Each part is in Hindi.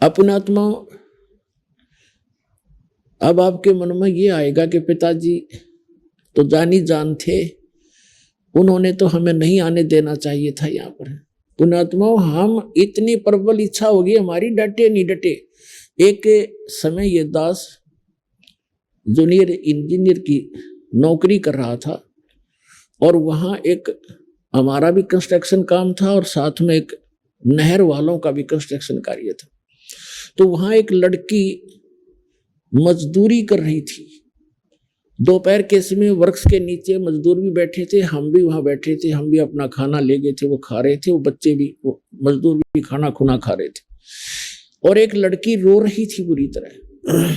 अपनात्मा, अब आपके मन में ये आएगा कि पिताजी तो जानी जान थे, उन्होंने तो हमें नहीं आने देना चाहिए था यहाँ पर। पुण्यात्मा, हम इतनी प्रबल इच्छा होगी हमारी, डटे नहीं डटे। एक समय ये दास जूनियर इंजीनियर की नौकरी कर रहा था और वहाँ एक हमारा भी कंस्ट्रक्शन काम था और साथ में एक नहर वालों का भी कंस्ट्रक्शन कार्य था। तो वहाँ एक लड़की मजदूरी कर रही थी। दोपहर के समय वृक्ष के नीचे मजदूर भी बैठे थे, हम भी वहां बैठे थे, हम भी अपना खाना ले गए थे, वो खा रहे थे, वो बच्चे भी, वो मजदूर भी खाना खुना खा रहे थे। और एक लड़की रो रही थी बुरी तरह।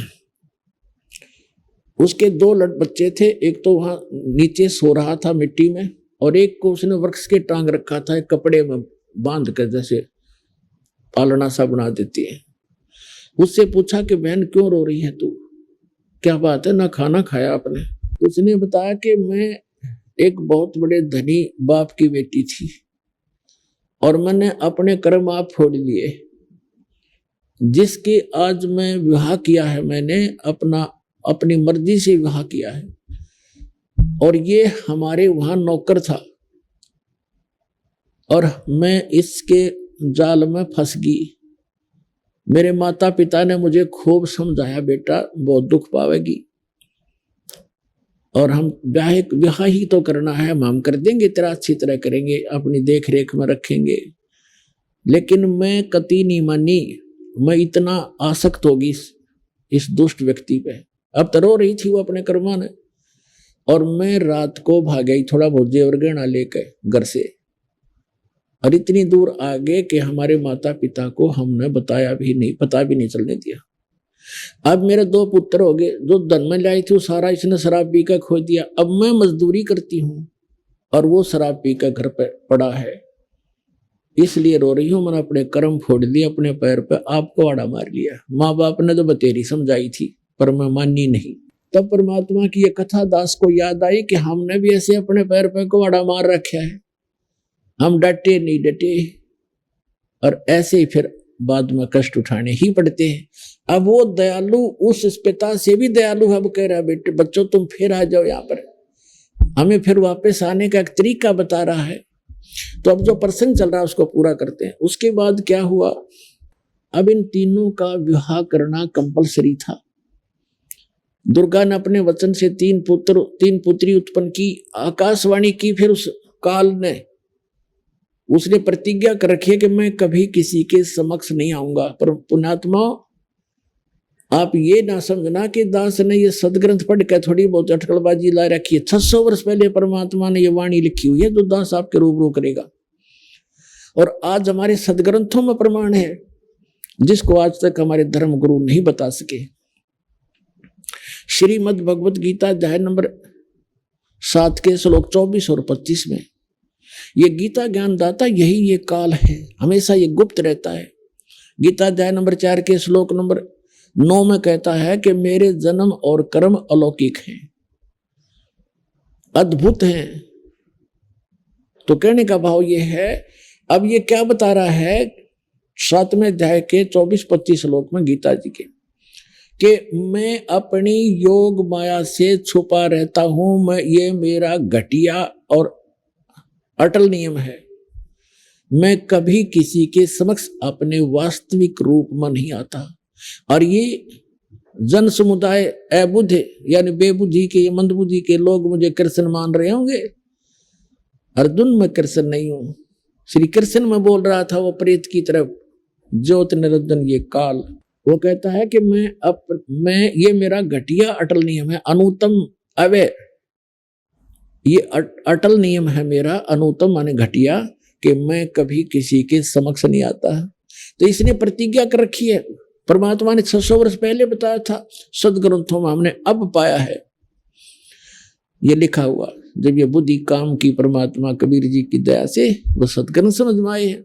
उसके दो बच्चे थे, एक तो वहां नीचे सो रहा था मिट्टी में और एक को उसने वृक्ष के टांग रखा था, एक कपड़े में बांध कर, जैसे पालना सा बना देती है। उससे पूछा कि बहन क्यों रो रही है तू, क्या बात है, ना खाना खाया आपने? उसने बताया कि मैं एक बहुत बड़े धनी बाप की बेटी थी और मैंने अपने कर्म आप फोड़ लिए, जिसके आज मैं विवाह किया है, मैंने अपनी मर्जी से विवाह किया है और ये हमारे वहां नौकर था और मैं इसके जाल में फंस गई। मेरे माता पिता ने मुझे खूब समझाया, बेटा बहुत दुख पावेगी और हम ब्याह ही तो करना है, हम कर देंगे, तेरा अच्छी तरह करेंगे, अपनी देख रेख में रखेंगे। लेकिन मैं कतई नहीं मानी, मैं इतना आसक्त होगी इस दुष्ट व्यक्ति पे। अब तो रो रही थी वो अपने कर्मा ने और मैं रात को भाग गई थोड़ा बहुत जेवर गहना लेकर घर से और इतनी दूर आ गए कि हमारे माता पिता को हमने बताया भी नहीं, पता भी नहीं चलने दिया। अब मेरे दो पुत्र हो गए, जो धन में लाई थी वो सारा इसने शराब पी कर खो दिया। अब मैं मजदूरी करती हूँ और वो शराब पी कर घर पे पड़ा है, इसलिए रो रही हूँ। मैंने अपने कर्म फोड़ दिए, अपने पैर पे आपको आड़ा मार लिया। माँ बाप ने तो बतेरी समझाई थी पर मैं मानी नहीं। तब परमात्मा की ये कथा दास को याद आई कि हमने भी ऐसे अपने पैर पे कुआड़ा मार रखा है, हम डटे नहीं डटे और ऐसे ही फिर बाद में कष्ट उठाने ही पड़ते हैं। अब वो दयालु उस पिता से भी दयालु है, अब कह रहा है बेटे बच्चों तुम फिर आ जाओ यहाँ पर, हमें फिर वापस आने का एक तरीका बता रहा है। तो अब जो प्रसंग चल रहा है उसको पूरा करते हैं। उसके बाद क्या हुआ, अब इन तीनों का विवाह करना कंपलसरी था। दुर्गा ने अपने वचन से तीन पुत्री उत्पन्न की, आकाशवाणी की, फिर उस काल ने उसने प्रतिज्ञा कर रखी है कि मैं कभी किसी के समक्ष नहीं आऊंगा। पर पुण्यात्मा आप ये ना समझना कि दास ने ये सदग्रंथ पढ़ कर थोड़ी बहुत अटकलबाजी ला रखी है। 600 वर्ष पहले परमात्मा ने ये वाणी लिखी हुई है जो दास आपके रूबरू करेगा और आज हमारे सदग्रंथों में प्रमाण है जिसको आज तक हमारे धर्म गुरु नहीं बता सके। श्रीमद् भगवत गीता अध्याय नंबर 7 के श्लोक 24 और 25 में ये गीता ज्ञानदाता यही ये काल है, हमेशा ये गुप्त रहता है। गीता अध्याय नंबर 4 के श्लोक नंबर 9 में कहता है कि मेरे जन्म और कर्म अलौकिक हैं, अद्भुत हैं। तो कहने का भाव ये है, अब ये क्या बता रहा है 7वें अध्याय के 24-25 श्लोक में गीता जी के, कि मैं अपनी योग माया से छुपा रहता हूं, ये मेरा घटिया और अटल नियम है। मैं कभी किसी के समक्ष अपने वास्तविक रूप में नहीं आता। और ये जन समुदाय अबुद्ध यानी बेबुद्धि के, मंदबुद्धि के लोग मुझे कृष्ण मान रहे होंगे, अर्जुन मैं कृष्ण नहीं हूं। श्री कृष्ण में बोल रहा था वो प्रेत की तरफ, ज्योत निरंजन ये काल। वो कहता है कि मैं ये मेरा घटिया अटल नियम है, अनुतम अवय, ये अटल नियम है मेरा, अनुतम माने घटिया, कि मैं कभी किसी के समक्ष नहीं आता। तो इसने प्रतिज्ञा कर रखी है, परमात्मा ने 600 वर्ष पहले बताया था, सदग्रंथों में हमने अब पाया है ये लिखा हुआ। जब ये बुद्धि काम की परमात्मा कबीर जी की दया से वो सदग्रंथ समझ में आए हैं।